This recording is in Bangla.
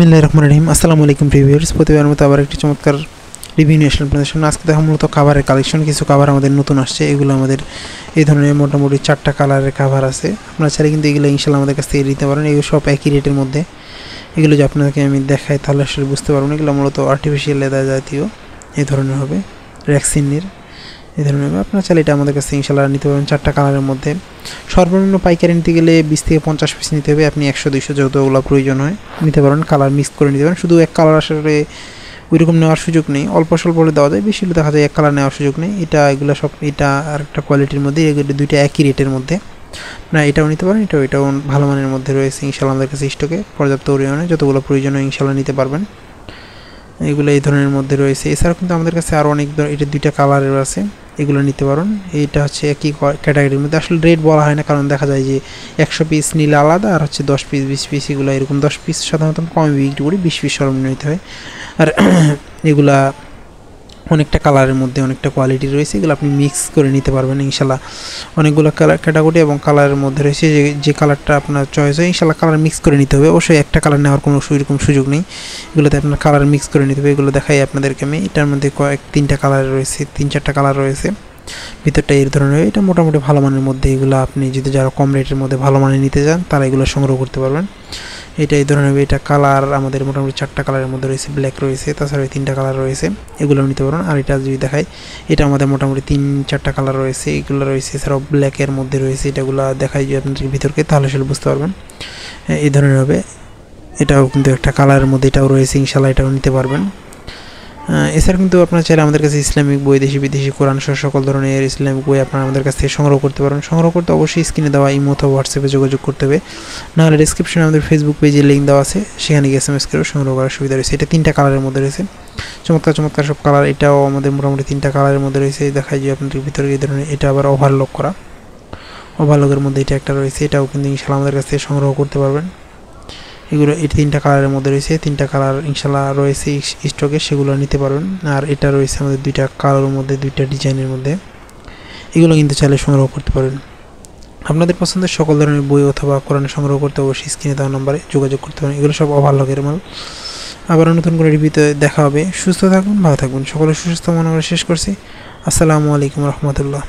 বিসমিল্লাহির রহমানির রহিম। আসসালামু আলাইকুম ভিউয়ার্স, প্রতিবারের মতো আবার একটি চমৎকার রিভিউ নিয়ে আসলাম আপনাদের সামনে। আজকে দেখা মূলত কাভারের কালেকশন, কিছু কাভার আমাদের নতুন আসছে। এগুলো আমাদের এই ধরনের মোটামুটি 4টা কালারের কাভার আছে। আপনারা চাইলে কিন্তু এগুলো ইনশাআল্লাহ আমাদের কাছ থেকে নিতে পারেন। এগুলো সব একই রেটের মধ্যে। এগুলো যে আপনাদেরকে আমি দেখাই তাহলে আসলে বুঝতে পারবেন। এগুলো মূলত আর্টিফিশিয়াল লেদার জাতীয় এই ধরনের হবে, রেক্সিনের এই ধরনের হবে। আপনারা চাইলে এটা আমাদের কাছে ইনশাআল্লাহ নিতে পারবেন 4টা কালারের মধ্যে। সর্বনিম্ন পাইকারি নিতে গেলে 20 থেকে 50 পিস নিতে হবে। আপনি 100-200 যতগুলো প্রয়োজন হয় নিতে পারেন, কালার মিক্স করে নিতে পারেন। শুধু এক কালার আসলে ওইরকম নেওয়ার সুযোগ নেই, অল্প স্বল্প হলে দেওয়া যায়, বেশি হলে দেখা যায় এক কালার নেওয়ার সুযোগ নেই। এগুলো সব এটা আর একটা কোয়ালিটির মধ্যে, এগুলো দুইটা একই রেটের মধ্যে। না এটাও নিতে পারেন, এটাও ভালো মানের মধ্যে রয়েছে ইনশাআল্লাহ আমাদের কাছে স্টকে পর্যাপ্ত পরিমাণে। যতগুলো প্রয়োজন হয় ইনশাআল্লাহ নিতে পারবেন। এগুলো এই ধরনের মধ্যে রয়েছে। এছাড়াও কিন্তু আমাদের কাছে আরও অনেক এটা দুইটা কালারের আছে, এগুলো নিতে পারেন। এইটা হচ্ছে একই ক্যাটাগরির মধ্যে। আসলে রেট বলা হয় না, কারণ দেখা যায় যে 100 পিস নিলে আলাদা, আর হচ্ছে 10 পিস 20 পিস এগুলো এরকম 10 পিস সাধারণত কমে বিক্রি করি, 20 পিস সর্বনিম্ন নিতে হয়। আর এগুলা অনেকটা কালারের মধ্যে অনেকটা কোয়ালিটি রয়েছে, এগুলো আপনি মিক্স করে নিতে পারবেন ইনশাআল্লাহ। অনেকগুলো কালার ক্যাটাগরি এবং কালারের মধ্যে রয়েছে, যে কালারটা আপনার চয়েস হয় ইনশাআল্লাহ কালার মিক্স করে নিতে হবে। অবশ্যই একটা কালার নেওয়ার কোনো সেরকম সুযোগ নেই, এগুলোতে আপনার কালার মিক্স করে নিতে হবে। এগুলো দেখাই আপনাদেরকে আমি। এটার মধ্যে 3টা কালার রয়েছে, 3-4টা কালার রয়েছে। ভিতরটা এই ধরনের, এটা মোটামুটি ভালো মানের মধ্যে। এগুলো আপনি যদি যারা কম রেটের মধ্যে ভালো মানের নিতে চান তারা এগুলো সংগ্রহ করতে পারবেন। এটা এই ধরনের। এটা কালার আমাদের মোটামুটি 4টা কালারের মধ্যে রয়েছে, ব্ল্যাক রয়েছে, তাছাড়া 3টা কালার রয়েছে, এগুলো নিতে পারবেন। আর এটা যদি দেখাই, এটা আমাদের মোটামুটি 3-4টা কালার রয়েছে, এগুলো রয়েছে। এছাড়াও ব্ল্যাকের মধ্যে রয়েছে, এটাগুলো দেখাই যদি আপনাদের ভিতরকে, তাহলে সেটা বুঝতে পারবেন। এই ধরনের হবে। এটাও কিন্তু একটা কালারের মধ্যে এটাও রয়েছে ইনশাআল্লাহ, এটাও নিতে পারবেন। এছাড়া কিন্তু আপনারা চাইলে আমাদের কাছে ইসলামিক বই, দেশি বিদেশি কোরআন সহ সকল ধরনের ইসলামিক বই আপনারা আমাদের কাছ থেকে সংগ্রহ করতে পারেন। সংগ্রহ করতে অবশ্যই স্ক্রিনে দেওয়া ইমো অথবা হোয়াটসঅ্যাপে যোগাযোগ করতে হবে, নাহলে ডিসক্রিপশনে আমাদের ফেসবুক পেজে লিঙ্ক দেওয়া আছে, সেখানে গিয়ে SMS করেও সংগ্রহ করার সুবিধা রয়েছে। এটা 3টা কালারের মধ্যে রয়েছে, চমৎকার চমৎকার সব কালার। এটাও আমাদের মোটামুটি 3টা কালারের মধ্যে রয়েছে। দেখাই যে আপনাদের ভিতরে এই ধরনের। এটা আবার ওভারলক করা, ওভারলকের মধ্যে এটা একটা রয়েছে, এটাও কিন্তু ইনশাআল্লাহ আমাদের কাছ থেকে সংগ্রহ করতে পারবেন। এগুলো এই 3টা কালারের মধ্যে রয়েছে, 3টা কালার ইনশাআল্লাহ রয়েছে স্টকে, সেগুলো নিতে পারবেন। আর এটা রয়েছে আমাদের 2টা কালারের মধ্যে, 2টা ডিজাইনের মধ্যে, এগুলো কিন্তু চাইলে সংগ্রহ করতে পারবেন। আপনাদের পছন্দের সকল ধরনের বই অথবা কোরআন সংগ্রহ করতে অবশ্যই স্ক্রিনে দেওয়া নম্বরে যোগাযোগ করতে পারেন। এগুলো সব ওভারলকের মাল। আবার নতুন করে রিভিউতে দেখা হবে। সুস্থ থাকুন, ভালো থাকবেন। সকলের সুস্বাস্থ্য মনে করে শেষ করছি। আসসালামু আলাইকুম রহমতুল্লাহ।